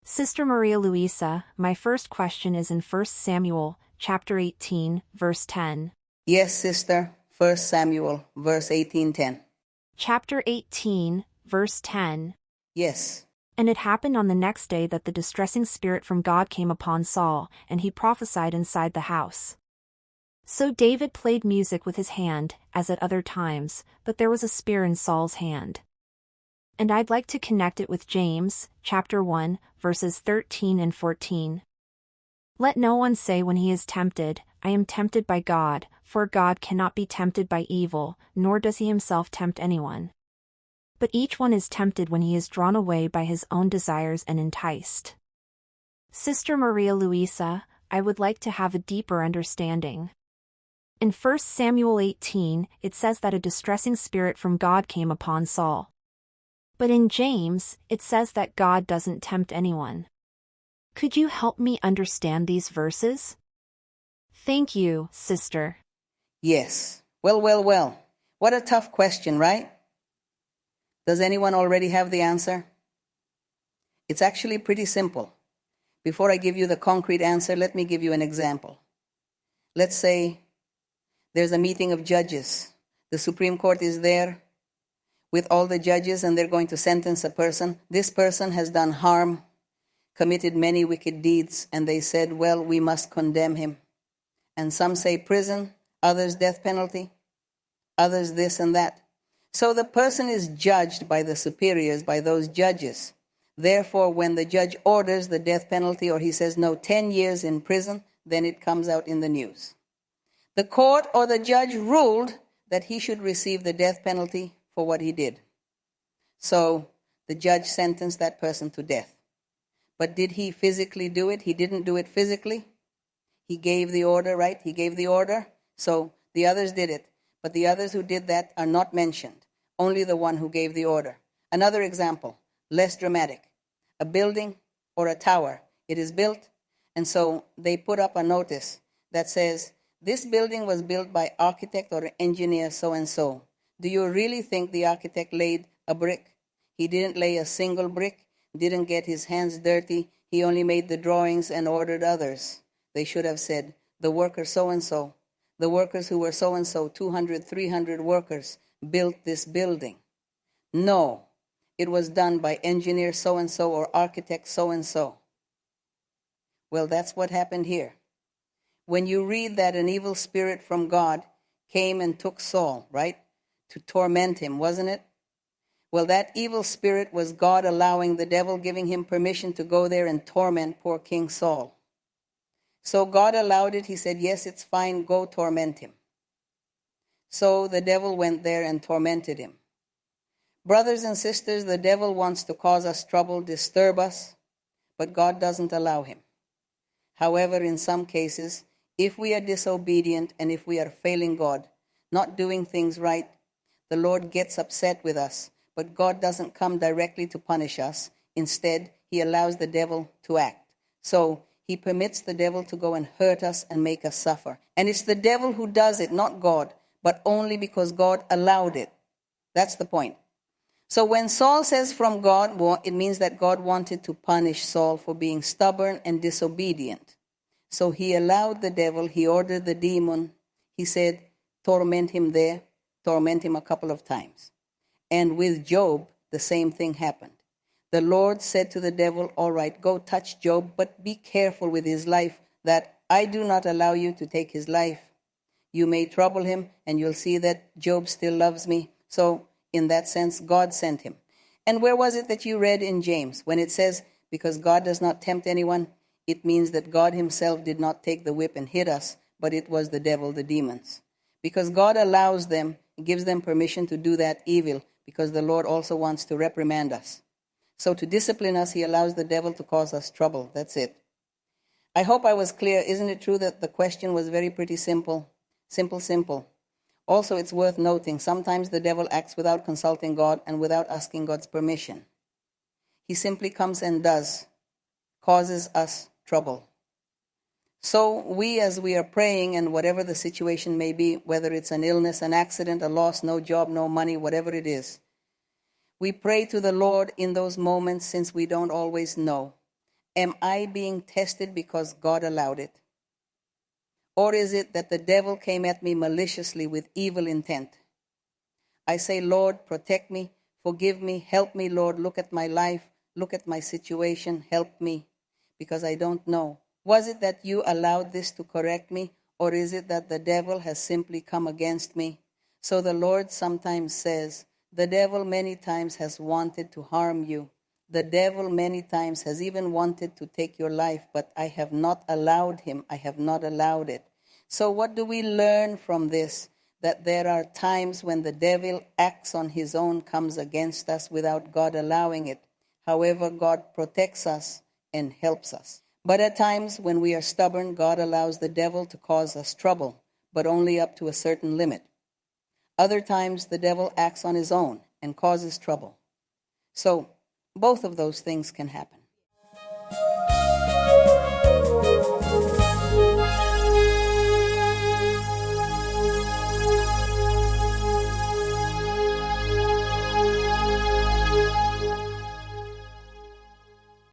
Sister Maria Luisa, my first question is in 1 Samuel, chapter 18, verse 10. Yes, sister. 1 Samuel, verse 18:10. Chapter 18, verse 10. Yes. And it happened on the next day that the distressing spirit from God came upon Saul, and he prophesied inside the house. So David played music with his hand, as at other times, but there was a spear in Saul's hand. And I'd like to connect it with James, chapter 1, verses 13 and 14. Let no one say when he is tempted, I am tempted by God, for God cannot be tempted by evil, nor does he himself tempt anyone. But each one is tempted when he is drawn away by his own desires and enticed. Sister Maria Luisa, I would like to have a deeper understanding. In 1 Samuel 18, it says that a distressing spirit from God came upon Saul. But in James, it says that God doesn't tempt anyone. Could you help me understand these verses? Thank you, sister. Yes. Well. What a tough question, right? Does anyone already have the answer? It's actually pretty simple. Before I give you the concrete answer, let me give you an example. Let's say there's a meeting of judges. The Supreme Court is there with all the judges, and they're going to sentence a person. This person has done harm, committed many wicked deeds, and they said, well, we must condemn him. And some say prison, others death penalty, others this and that. So the person is judged by the superiors, by those judges. Therefore, when the judge orders the death penalty, or he says, no, 10 years in prison, then it comes out in the news. The court or the judge ruled that he should receive the death penalty for what he did. So the judge sentenced that person to death. But did he physically do it? He didn't do it physically. He gave the order, right? He gave the order. So the others did it. But the others who did that are not mentioned. Only the one who gave the order. Another example, less dramatic. A building or a tower. It is built, and so they put up a notice that says, this building was built by architect or engineer so-and-so. Do you really think the architect laid a brick? He didn't lay a single brick, didn't get his hands dirty. He only made the drawings and ordered others. They should have said, the worker so-and-so, the workers who were so-and-so, 200, 300 workers, built this building. No, it was done by engineer so-and-so or architect so-and-so. Well, that's what happened here. When you read that an evil spirit from God came and took Saul, right, to torment him, wasn't it? Well, that evil spirit was God allowing the devil, giving him permission to go there and torment poor King Saul. So God allowed it. He said, yes, it's fine, go torment him. So the devil went there and tormented him. Brothers and sisters, the devil wants to cause us trouble, disturb us, but God doesn't allow him. However, in some cases, if we are disobedient and if we are failing God, not doing things right, the Lord gets upset with us, but God doesn't come directly to punish us. Instead, he allows the devil to act. So he permits the devil to go and hurt us and make us suffer. And it's the devil who does it, not God, but only because God allowed it. That's the point. So when Saul says from God, well, it means that God wanted to punish Saul for being stubborn and disobedient. So he allowed the devil, he ordered the demon, he said, torment him there, torment him a couple of times. And with Job, the same thing happened. The Lord said to the devil, all right, go touch Job, but be careful with his life, that I do not allow you to take his life. You may trouble him, and you'll see that Job still loves me. So in that sense, God sent him. And where was it that you read in James? When it says, because God does not tempt anyone, it means that God himself did not take the whip and hit us, but it was the devil, the demons. Because God allows them, gives them permission to do that evil, because the Lord also wants to reprimand us. So to discipline us, he allows the devil to cause us trouble. That's it. I hope I was clear. Isn't it true that the question was pretty simple? Simple. Also, it's worth noting, sometimes the devil acts without consulting God and without asking God's permission. He simply comes and causes us trouble. So we, as we are praying, and whatever the situation may be, whether it's an illness, an accident, a loss, no job, no money, whatever it is, we pray to the Lord in those moments, since we don't always know. Am I being tested because God allowed it? Or is it that the devil came at me maliciously with evil intent? I say, Lord, protect me, forgive me, help me, Lord, look at my life, look at my situation, help me, because I don't know. Was it that you allowed this to correct me, or is it that the devil has simply come against me? So the Lord sometimes says, the devil many times has wanted to harm you. The devil many times has even wanted to take your life, but I have not allowed him. I have not allowed it. So what do we learn from this? That there are times when the devil acts on his own, comes against us without God allowing it. However, God protects us and helps us. But at times when we are stubborn, God allows the devil to cause us trouble, but only up to a certain limit. Other times the devil acts on his own and causes trouble. So both of those things can happen.